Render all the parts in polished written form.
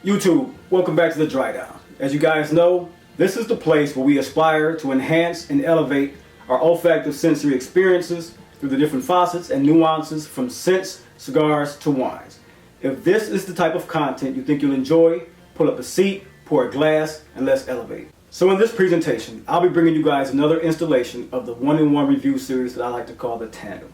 YouTube, welcome back to the Dry Down. As you guys know, this is the place where we aspire to enhance and elevate our olfactive sensory experiences through the different facets and nuances from scents, cigars to wines. If this is the type of content you think you'll enjoy, pull up a seat, pour a glass, and let's elevate. So in this presentation, I'll be bringing you guys another installation of the one-in-one review series that I like to call the Tandem.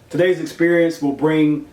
Today's experience will bring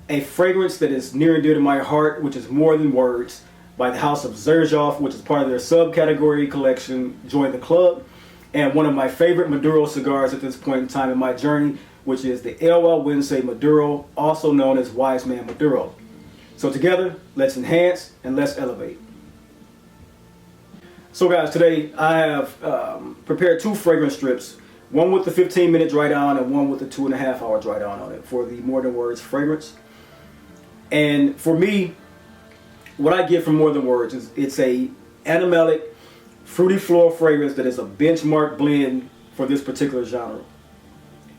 a fragrance that is near and dear to my heart, which is More Than Words, by the house of Xerjoff, which is part of their subcategory collection, Join the Club, and one of my favorite Maduro cigars at this point in time in my journey, which is the El Wednesday Maduro, also known as Wise Man Maduro. So together, let's enhance and let's elevate. So guys, today I have prepared two fragrance strips, one with the 15-minute dry down and one with the 2.5-hour dry down on it for the More Than Words fragrance. And for me, what I get from More Than Words is it's a animalic, fruity floral fragrance that is a benchmark blend for this particular genre.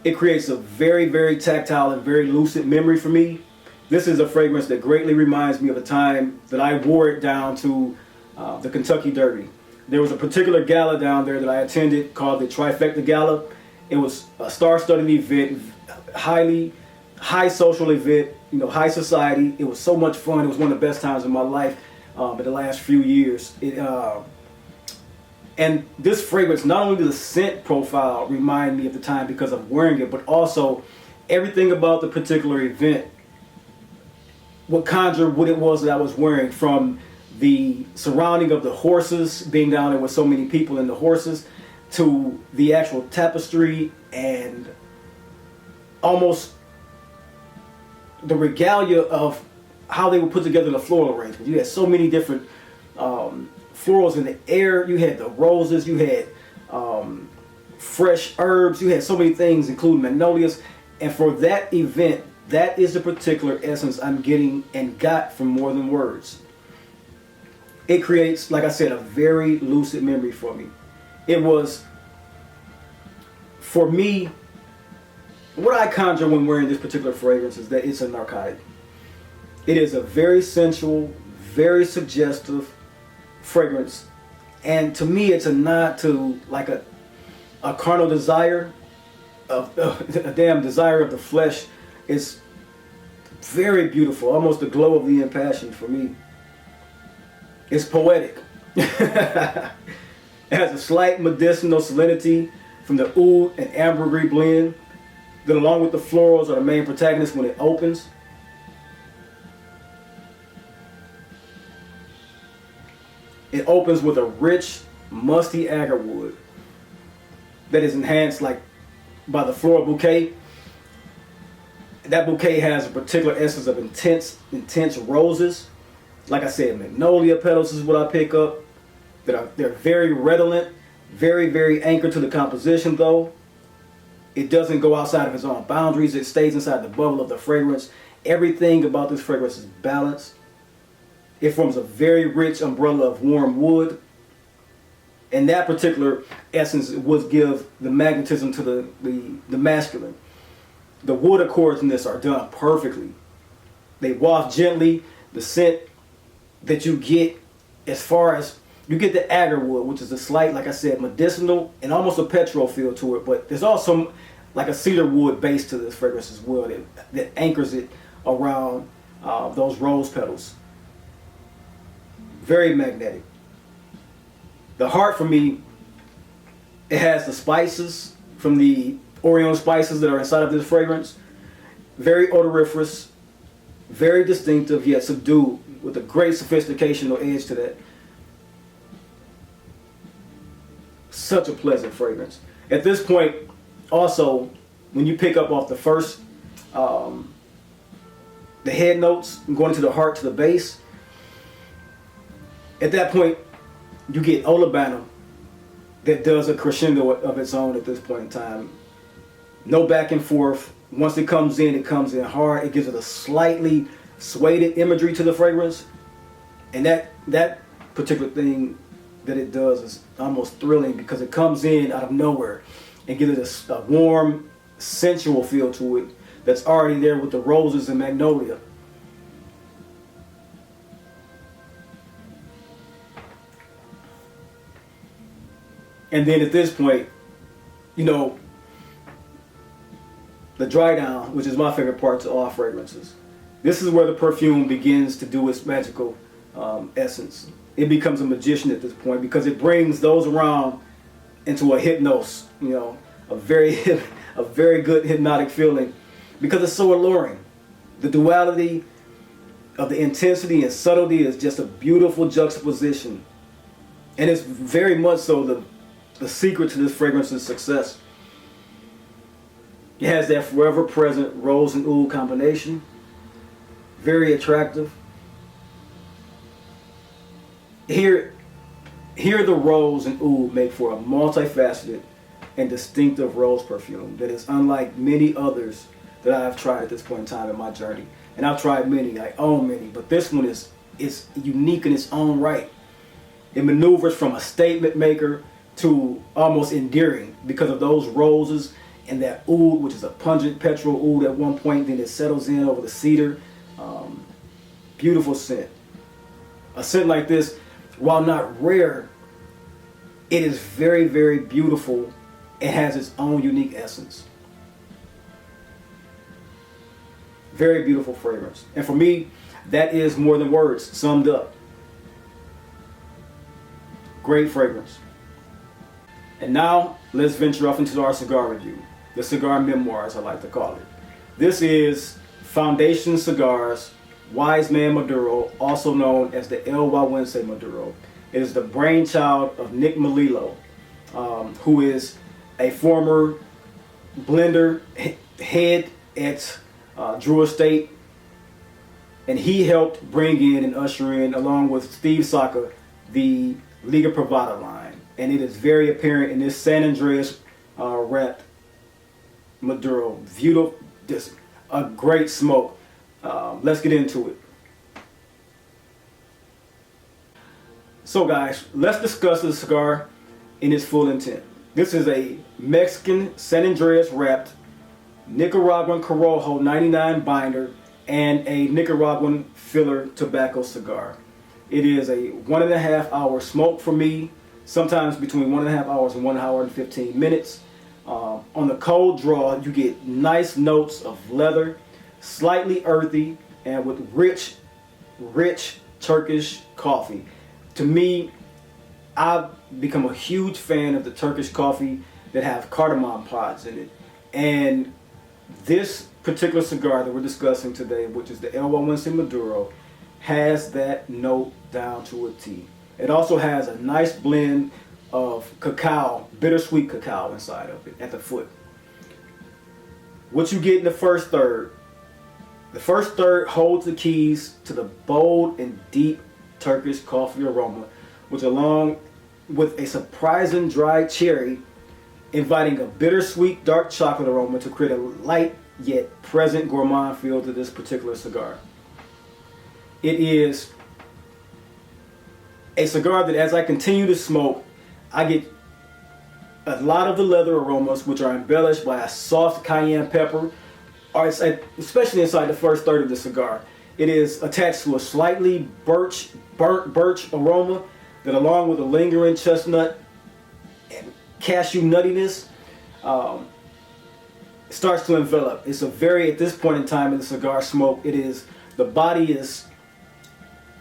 It creates a very, very tactile and very lucid memory for me. This is a fragrance that greatly reminds me of a time that I wore it down to the Kentucky Derby. There was a particular gala down there that I attended called the Trifecta Gala. It was a star-studded event, high social event, high society. It was so much fun. It was one of the best times of my life in the last few years. And this fragrance, not only does the scent profile remind me of the time because of wearing it, but also everything about the particular event would conjure what it was that I was wearing, from the surrounding of the horses, being down there with so many people and the horses, to the actual tapestry and almost the regalia of how they would put together the floral arrangement. You had so many different florals in the air. You had the roses, you had fresh herbs, you had so many things, including magnolias. And for that event, that is the particular essence I'm getting and got from More Than Words. It creates, like I said, a very lucid memory for me. It was, for me, what I conjure when wearing this particular fragrance is that it's a narcotic. It is a very sensual, very suggestive fragrance. And to me, it's a nod to like a carnal desire, a damn desire of the flesh. It's very beautiful, almost the glow of the impassioned for me. It's poetic. It has a slight medicinal salinity from the oud and ambergris blend that, along with the florals, are the main protagonists when it opens. It opens with a rich, musty agar wood that is enhanced by the floral bouquet. That bouquet has a particular essence of intense roses. Like I said, magnolia petals is what I pick up. They're very redolent, very, very anchored to the composition though. It doesn't go outside of its own boundaries. It stays inside the bubble of the fragrance. Everything about this fragrance is balanced. It forms a very rich umbrella of warm wood. And that particular essence would give the magnetism to the masculine. The wood accords in this are done perfectly. They waft gently. The scent that you get, as far as you get the agar wood, which is a slight, like I said, medicinal and almost a petrol feel to it, but there's also like a cedar wood base to this fragrance as well that anchors it around those rose petals. Very magnetic. The heart for me, it has the spices from the Oriental spices that are inside of this fragrance. Very odoriferous, very distinctive yet subdued, with a great sophisticational edge to that. Such a pleasant fragrance. At this point, also, when you pick up off the first, the head notes, going to the heart to the base, at that point, you get Olibana that does a crescendo of its own at this point in time. No back and forth. Once it comes in hard. It gives it a slightly suede imagery to the fragrance. And that particular thing that it does is almost thrilling because it comes in out of nowhere and gives it a warm, sensual feel to it that's already there with the roses and magnolia. And then at this point, you know, the dry down, which is my favorite part to all fragrances. This is where the perfume begins to do its magical essence. It becomes a magician at this point because it brings those around into a hypnosis, you know, a very good hypnotic feeling because it's so alluring. The duality of the intensity and subtlety is just a beautiful juxtaposition. And it's very much so the secret to this fragrance's success. It has that forever present rose and oud combination. Very attractive. Here the rose and oud make for a multifaceted and distinctive rose perfume that is unlike many others that I've tried at this point in time in my journey. And I've tried many, I own many, but this one is unique in its own right. It maneuvers from a statement maker to almost endearing because of those roses and that oud, which is a pungent petrol oud at one point, then it settles in over the cedar. Beautiful scent. A scent like this, while not rare, it is very, very beautiful. It has its own unique essence. Very beautiful fragrance. And for me, that is more than words summed up. Great fragrance. And now, let's venture off into our cigar review. The cigar memoirs, I like to call it. This is Foundation Cigars Wise Man Maduro, also known as the El Wawense Maduro. It is the brainchild of Nick Melillo, who is a former blender head at Drew Estate, and he helped bring in and usher in, along with Steve Saka, the Liga Privada line. And it is very apparent in this San Andreas wrapped Maduro. Beautiful, just a great smoke. Let's get into it. So guys, let's discuss the cigar in its full intent. This is a Mexican San Andreas wrapped Nicaraguan Corojo 99 binder and a Nicaraguan filler tobacco cigar. It is a 1.5 hour smoke for me, sometimes between 1.5 hours and 1 hour and 15 minutes. On the cold draw, you get nice notes of leather, slightly earthy, and with rich Turkish coffee. To me, I've become a huge fan of the Turkish coffee that have cardamom pods in it. And this particular cigar that we're discussing today, which is the El Wawense Maduro, has that note down to a T. It also has a nice blend of cacao, bittersweet cacao inside of it at the foot. What you get in the first third holds the keys to the bold and deep Turkish coffee aroma, which along with a surprising dry cherry, inviting a bittersweet dark chocolate aroma to create a light yet present gourmand feel to this particular cigar. It is a cigar that as I continue to smoke, I get a lot of the leather aromas, which are embellished by a soft cayenne pepper, or especially inside the first third of the cigar. It is attached to a slightly burnt birch aroma that, along with a lingering chestnut and cashew nuttiness, starts to envelop. It's a very, at this point in time in the cigar smoke, the body is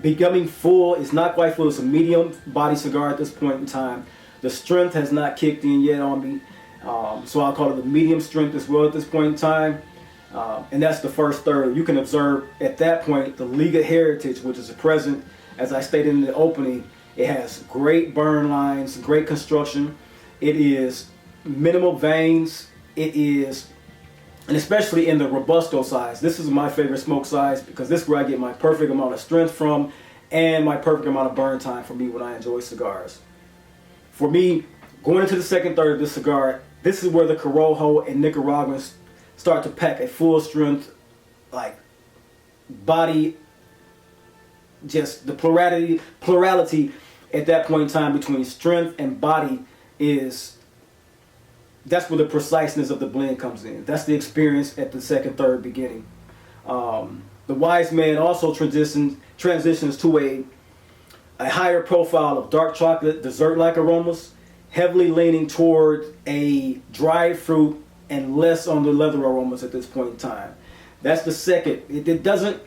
becoming full. It's not quite full. It's a medium body cigar at this point in time. The strength has not kicked in yet on me, so I'll call it the medium strength as well at this point in time. And that's the first third. You can observe at that point the Liga heritage, which is present, as I stated in the opening. It has great burn lines, great construction. It is minimal veins. It is, and especially in the Robusto size, this is my favorite smoke size because this is where I get my perfect amount of strength from and my perfect amount of burn time for me when I enjoy cigars. For me, going into the second third of this cigar, this is where the Corojo and Nicaraguans start to pack a full strength, like body, just the plurality at that point in time between strength and body that's where the preciseness of the blend comes in. That's the experience at the second third beginning. The Wise Man also transitions to a higher profile of dark chocolate, dessert-like aromas. heavily leaning toward a dry fruit and less on the leather aromas at this point in time. That's the second. It doesn't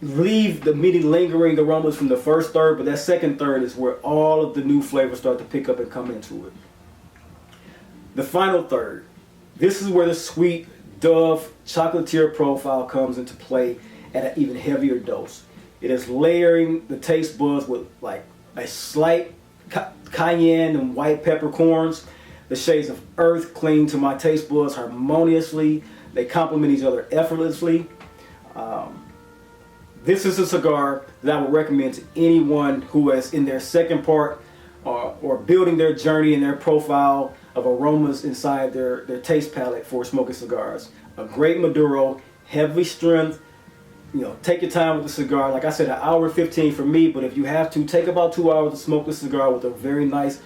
leave the meaty lingering aromas from the first third, but that second third is where all of the new flavors start to pick up and come into it. The final third, this is where the sweet Dove chocolatier profile comes into play at an even heavier dose. It is layering the taste buds with like a slight cayenne and white peppercorns. The shades of earth cling to my taste buds harmoniously. They complement each other effortlessly. This is a cigar that I would recommend to anyone who is in their second part or building their journey and their profile of aromas inside their taste palette for smoking cigars. A great Maduro, heavy strength. You know, take your time with the cigar. Like I said, an hour 15 for me, but if you have to, take about 2 hours to smoke the cigar with a very nice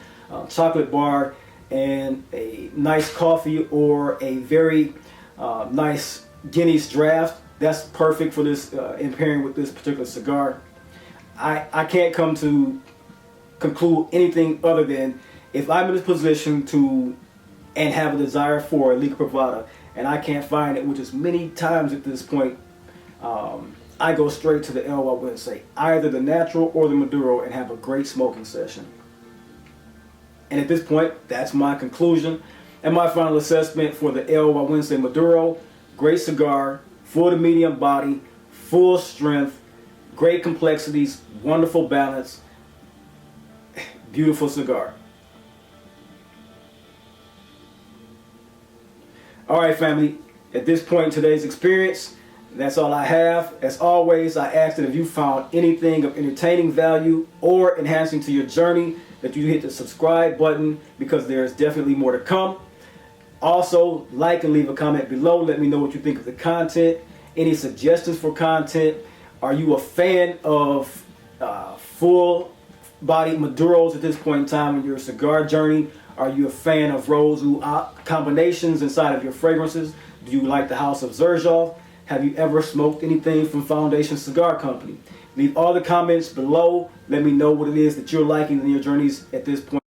chocolate bar and a nice coffee or a very nice Guinness draft. That's perfect for this, in pairing with this particular cigar. I can't come to conclude anything other than if I'm in this position to and have a desire for a Liga Privada and I can't find it, which is many times at this point, I go straight to the El Guaguense, either the natural or the Maduro, and have a great smoking session. And at this point, that's my conclusion and my final assessment for the El Guaguense Maduro. Great cigar, full to medium body, full strength, great complexities, wonderful balance, beautiful cigar. All right, family, at this point in today's experience, that's all I have. As always, I ask that if you found anything of entertaining value or enhancing to your journey, that you hit the subscribe button, because there's definitely more to come. Also, like and leave a comment below. Let me know what you think of the content. Any suggestions for content? Are you a fan of full-bodied Maduros at this point in time in your cigar journey? Are you a fan of rose combinations inside of your fragrances? Do you like the House of Xerjoff? Have you ever smoked anything from Foundation Cigar Company? Leave all the comments below. Let me know what it is that you're liking in your journeys at this point.